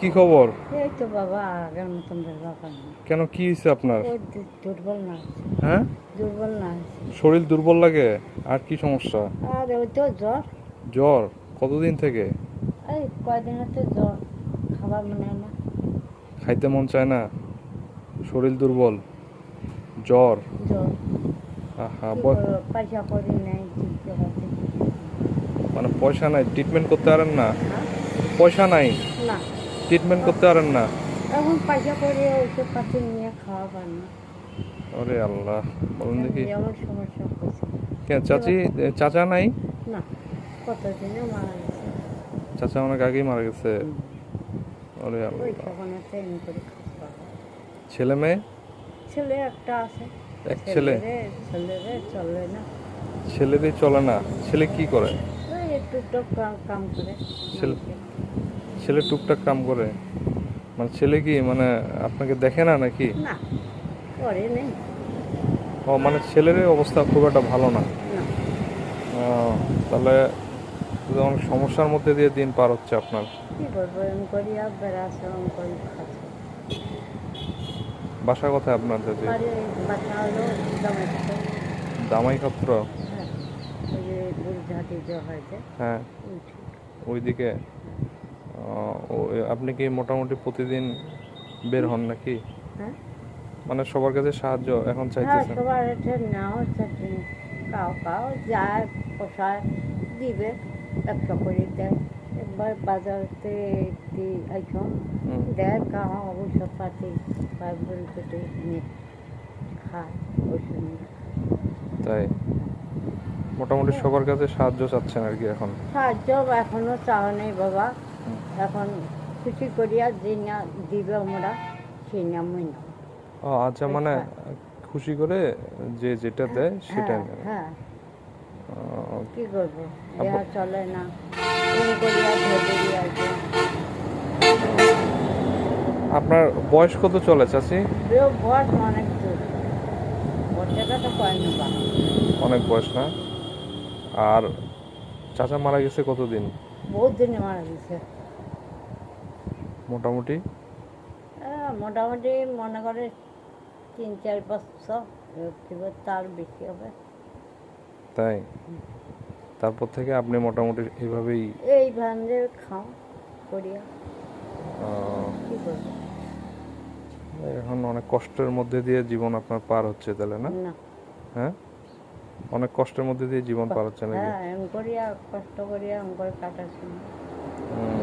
কি খবর? এই তো বাবা আগের মতন ব্যাপার না। কেন, কি হয়েছে আপনার? ওই দুর্বল না আছে, হ্যাঁ, দুর্বল না আছে। শরীর দুর্বল লাগে? আর কি সমস্যা? আর ওই তো জ্বর, জ্বর? কতদিন থেকে? এই কয়দিন হচ্ছে জ্বর, খাবার মনে হয় না। খাইতে মন চায় না, শরীর দুর্বল, জ্বর। জ্বর আহা, কি করবো, পয়সা করি নাই দিতে পারছি মানে পয়সা নাই, ট্রিটমেন্ট করতে পারেন না? না। পয়সা নাই, না, ট্রিটমেন্ট করতে পারেন না? এখন পয়সা করে ওষুধ পাতি নিয়ে খাওয়া পার না। ওরে আল্লাহ, বলুন দেখি। যেমন সমস্যা হচ্ছে কেন চাচি, চাচা নাই? না, কতদিনে মারা গেছে। চাচা অনেক আগেই মারা গেছে। ওরে ওই আল্লাহ। তখন একটা এমনি করে খাওয়া। ছেলে মেয়ে? ছেলে একটা আছে। এক ছেলে? ছেলেরে চলে না। ছেলেরই চলে না? ছেলে কি করে? ওই একটু টুক কাম করে। ছেলে ছেলে টুকটাক কাম করে? মানে ছেলে কি মানে আপনাকে দেখে না নাকি? না, করে নেই। ও, মানে ছেলের অবস্থা খুব একটা ভালো না। না, ও, তাহলে তো অনেক সমস্যার মধ্যে দিয়ে দিন পার হচ্ছে আপনার। কি করবো, এম করি আর বেড়াচ্ছে, এম করি খাচ্ছে। বাসা কোথায় আপনার চাচি? বাড়ি বাচ্চা হলো জামাইতে। দামাই ক্ষেত্র? হ্যাঁ, ওই যে বুড়িঘাটি যে হয়েছে হ্যাঁ, উঠি। ওইদিকে। আপনি কি মোটামুটি প্রতিদিন বের হন নাকি? হ্যাঁ, মানে সবার কাছে সাহায্য এখন হ্যাঁ, চাইতেছেন? সবার এটা নেওয়া হচ্ছে। কাউ কাউ যায়, পোষায় দিবে, 100 করে দেয়। একবার বাজারতে একটি আইসম হুম, দেয়, কাহা ঔষধ পাতি পায় ভরি পেটে নিয়ে খায় ওষুধ নিয়ে। তাই মোটামুটি সবার কাছে সাহায্য চাচ্ছেন আর কি এখন? সাহায্য এখনো চাওয়া নেই বাবা। হুম। এখন খুশি করিয়া যে না দিবে আমরা সেই নামই না। ও আচ্ছা, মানে খুশি করে যে যেটা দেয় সেটা হ্যাঁ, নেন। হ্যাঁ, ও, কি করবো, দেহা চলে না। এম করিয়া ধরে আছে। আপনার বয়স কত চলে চাচি? বয়স অনেক দূর, বাচ্চাটা তো পায় না বা। অনেক বয়স না? আর চাচা মারা গেছে কতদিন বহুত দিনে মারা গেছে। মোটামুটি? মোটামুটি মনে করে 3-4 বছর, এবার তার বেশি হবে। তাই? তারপর থেকে আপনি মোটামুটি এইভাবেই এই ভান্ডে খাও করিয়া, কি করবো। এখন অনেক কষ্টের মধ্যে দিয়ে জীবন আপনার পার হচ্ছে তাহলে না? না, হ্যাঁ, অনেক কষ্টের মধ্যে দিয়ে জীবন পার হচ্ছে নাকি? হ্যাঁ, এম করিয়া কষ্ট করিয়া এম করে কাটাচ্ছি। উম,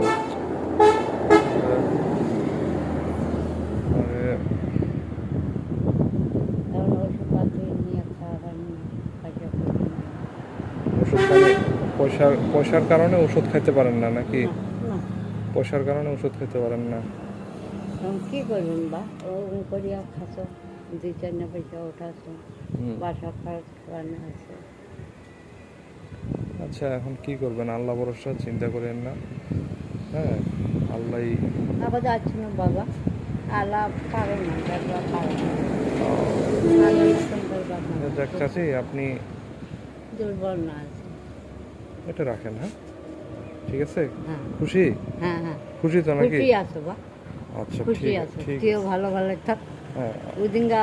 আরে, এখন ওষুধ পাতি নিয়ে খাওয়া নিয়ে কাজে করি না। ওষুধ পয়সার পয়সার কারণে ওষুধ খাইতে পারেন না নাকি? না, না, পয়সার কারণে ওষুধ খেতে পারেন না? এখন কি করবেন বা, ওরকম করিয়া খাচ্ছ, 2-4 পয়সা উঠাচ্ছ, হুম। বাসা খরচ খাওয়ানো আছে। আচ্ছা, এখন কি করবেন? আল্লাহ ভরসা, চিন্তা করেন না। হ্যাঁ, আল্লাহ। আবার যাচ্ছি না বাবা, আল্লাহ পারে না, দেখবা পারে না। আল্লাহ মতন করবা না। যাক চাচি, আপনি দুর্বল না আছে। এটা রাখেন। হ্যাঁ, ঠিক আছে। হ্যাঁ, খুশি? হ্যাঁ, হ্যাঁ, খুশি তো নাকি? খুশি আছো বা, আচ্ছা, খুশি ঠিক আছো, ঠিক তুইও আছে। ভালো ভালো থাক। হ্যাঁ। ওই দিনকা